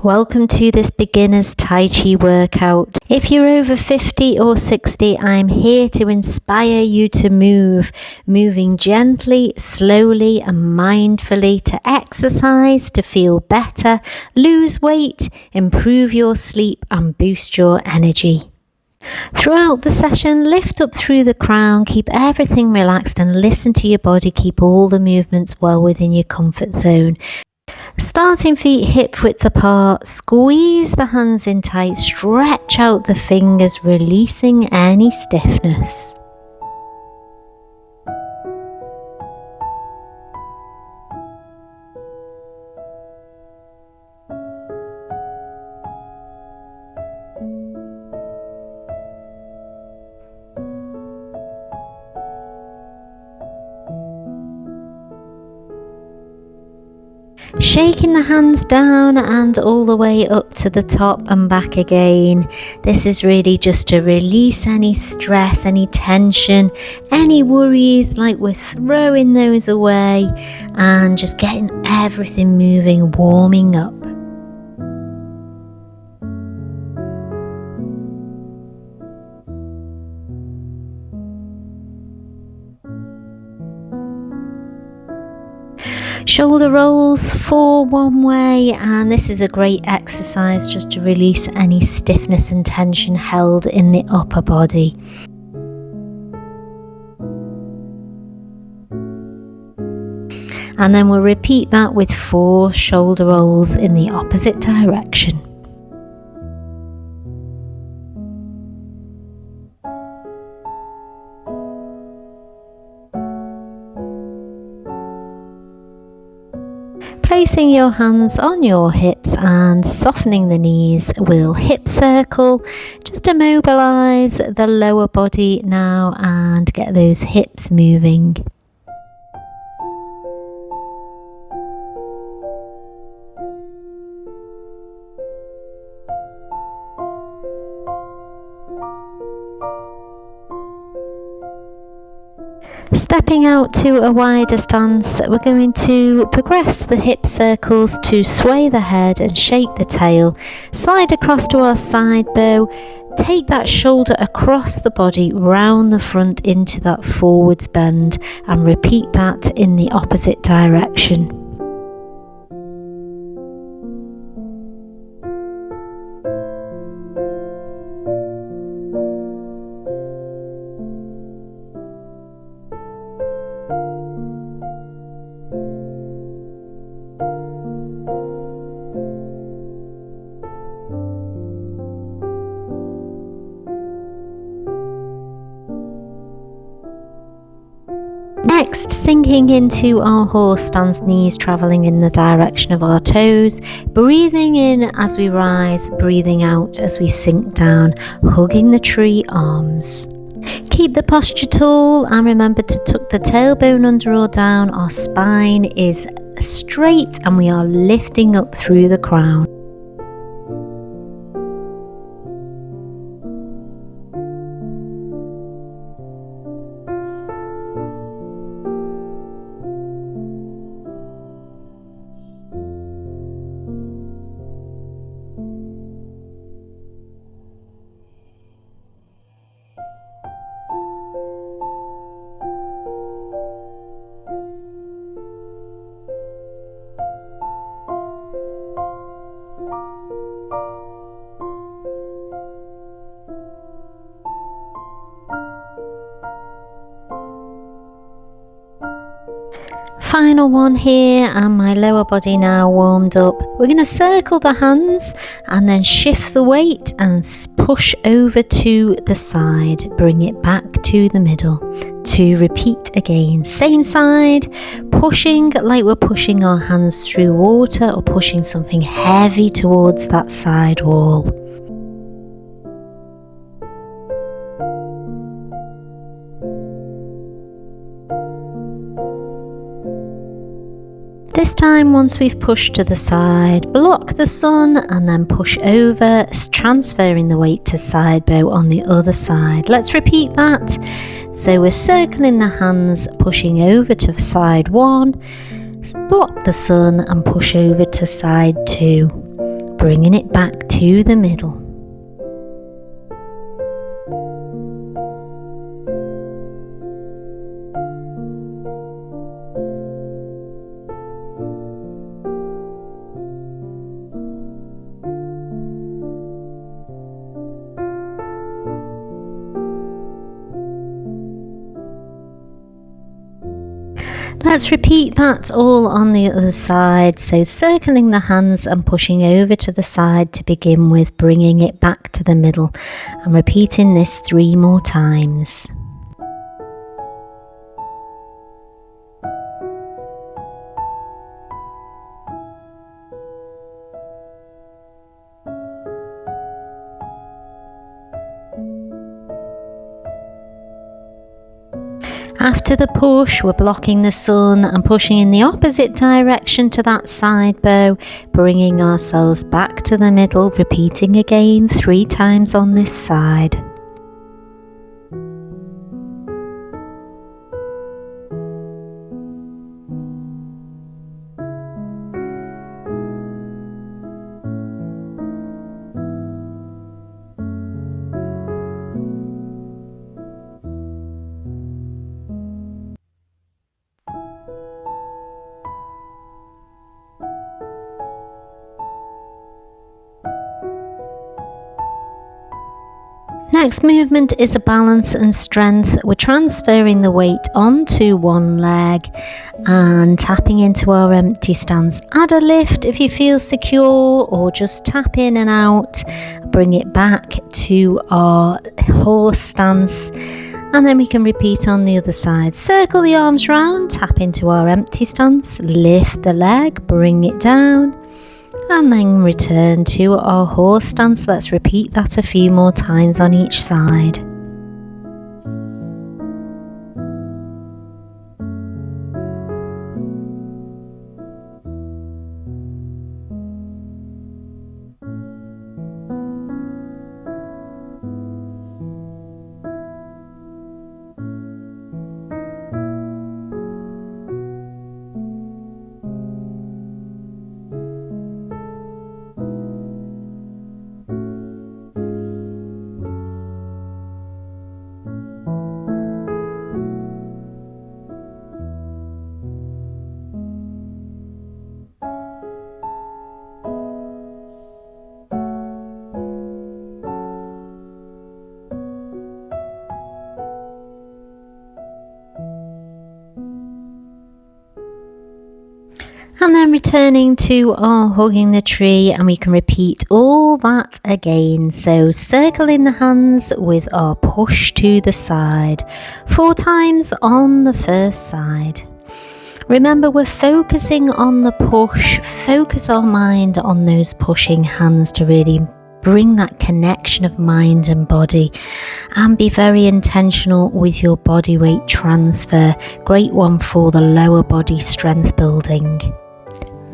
Welcome to this Beginners Tai Chi workout. If you're over 50 or 60, I'm here to inspire you to move, moving gently, slowly and mindfully to exercise, to feel better, lose weight, improve your sleep and boost your energy. Throughout the session, lift up through the crown, keep everything relaxed and listen to your body, keep all the movements well within your comfort zone. Starting feet hip width apart, squeeze the hands in tight, stretch out the fingers, releasing any stiffness. Shaking the hands down and all the way up to the top and back again. This is really just to release any stress, any tension, any worries, like we're throwing those away and just getting everything moving, warming up. Shoulder rolls, 4 one way, and this is a great exercise just to release any stiffness and tension held in the upper body. And then we'll repeat that with 4 shoulder rolls in the opposite direction. Placing your hands on your hips and softening the knees, we'll hip circle just to mobilize the lower body now and get those hips moving. Stepping out to a wider stance, we're going to progress the hip circles to sway the head and shake the tail, slide across to our side bow, take that shoulder across the body, round the front into that forwards bend and repeat that in the opposite direction. Next, sinking into our horse stance, knees travelling in the direction of our toes, breathing in as we rise, breathing out as we sink down, hugging the tree arms. Keep the posture tall and remember to tuck the tailbone under or down. Our spine is straight and we are lifting up through the crown. Final one here, and my lower body now warmed up. We're going to circle the hands and then shift the weight and push over to the side. Bring it back to the middle. To repeat again. Same side, pushing like we're pushing our hands through water or pushing something heavy towards that side wall. This time, once we've pushed to the side, block the sun and then push over, transferring the weight to side bow on the other side. Let's repeat that. So we're circling the hands, pushing over to side 1, block the sun and push over to side 2. bringing it back to the middle. Let's repeat that all on the other side. So circling the hands and pushing over to the side to begin with, bringing it back to the middle, and repeating this 3 more times. After the push, we're blocking the sun and pushing in the opposite direction to that side bow, bringing ourselves back to the middle, repeating again 3 times on this side. Next movement is a balance and strength. We're transferring the weight onto one leg and tapping into our empty stance. Add a lift if you feel secure, or just tap in and out. Bring it back to our horse stance, and then we can repeat on the other side. Circle the arms round, tap into our empty stance, lift the leg, bring it down, and then return to our horse stance. Let's repeat that a few more times on each side. And then returning to our hugging the tree, and we can repeat all that again. So circling the hands with our push to the side, 4 times on the first side. Remember, we're focusing on the push. Focus our mind on those pushing hands to really bring that connection of mind and body, and be very intentional with your body weight transfer. Great one for the lower body strength building.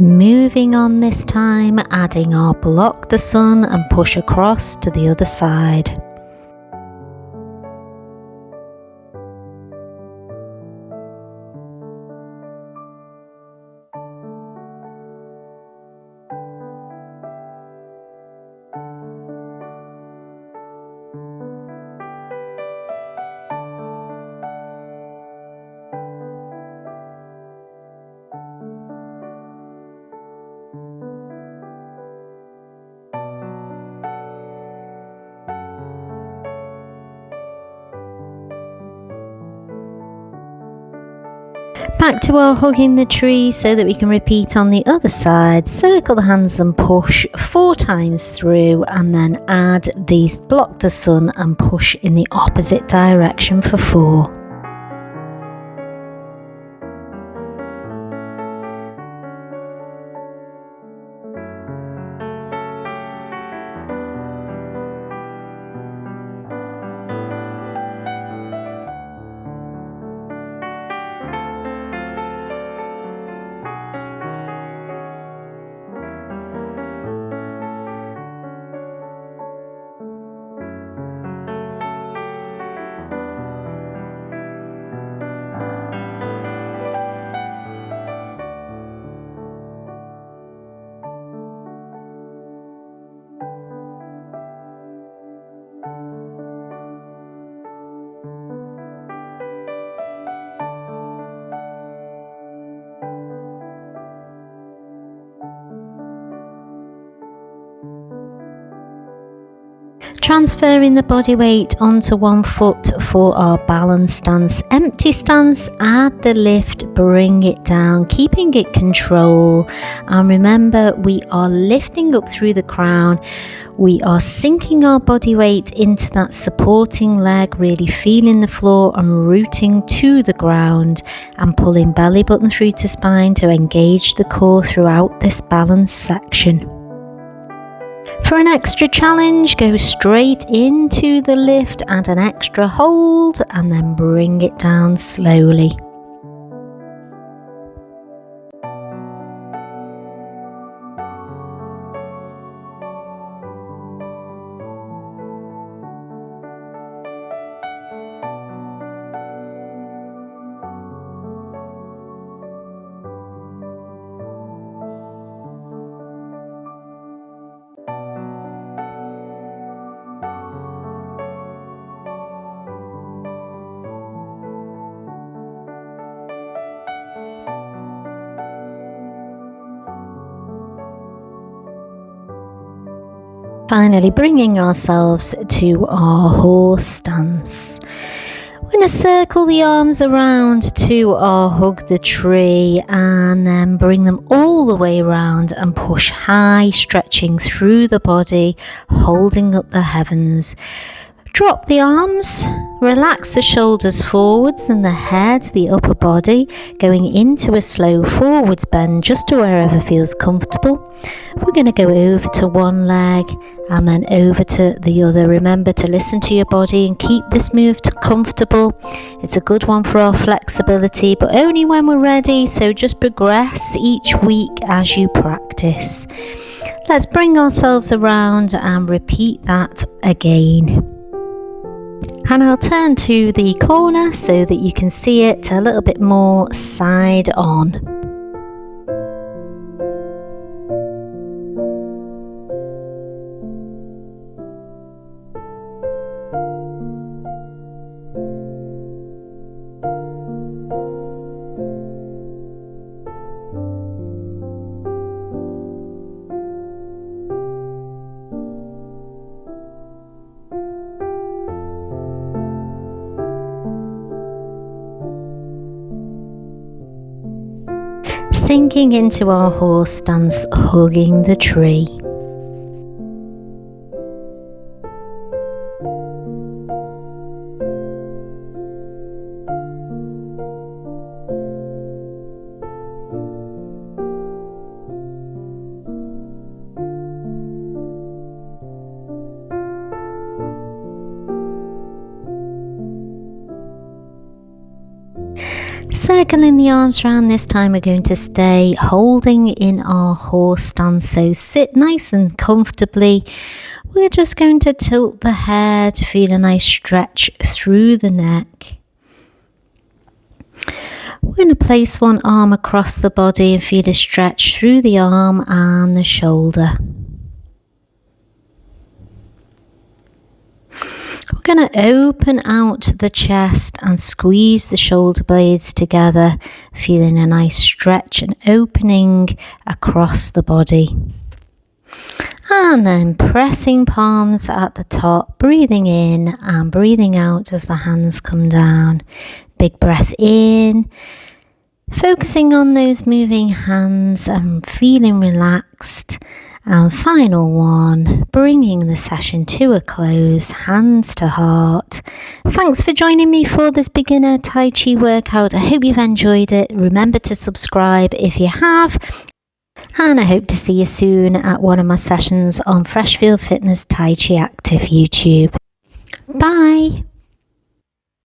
Moving on this time, adding our block the sun and push across to the other side. Back to our hugging the tree so that we can repeat on the other side. Circle the hands and push 4 times through, and then add these block the sun and push in the opposite direction for 4. Transferring the body weight onto one foot for our balance stance. Empty stance, add the lift, bring it down, keeping it control. And remember, we are lifting up through the crown. We are sinking our body weight into that supporting leg, really feeling the floor and rooting to the ground, and pulling belly button through to spine to engage the core throughout this balance section. For an extra challenge, go straight into the lift, add an extra hold, and then bring it down slowly. Finally, bringing ourselves to our horse stance. We're going to circle the arms around to our hug the tree, and then bring them all the way around and push high, stretching through the body, holding up the heavens. Drop the arms, relax the shoulders forwards and the head, the upper body, going into a slow forwards bend just to wherever feels comfortable. We're going to go over to one leg and then over to the other. Remember to listen to your body and keep this move comfortable. It's a good one for our flexibility, but only when we're ready, so just progress each week as you practice. Let's bring ourselves around and repeat that again. And I'll turn to the corner so that you can see it a little bit more side on. Sinking into our horse stance, hugging the tree. Circling the arms around, this time we're going to stay holding in our horse stance, so sit nice and comfortably. We're just going to tilt the head, feel a nice stretch through the neck. We're going to place one arm across the body and feel a stretch through the arm and the shoulder. We're going to open out the chest and squeeze the shoulder blades together, feeling a nice stretch and opening across the body. And then pressing palms at the top, breathing in and breathing out as the hands come down. Big breath in, focusing on those moving hands and feeling relaxed. And final one, bringing the session to a close, hands to heart. Thanks for joining me for this beginner Tai Chi workout. I hope you've enjoyed it. Remember to subscribe if you have. And I hope to see you soon at one of my sessions on Freshfield Fitness Tai Chi Active YouTube. Bye.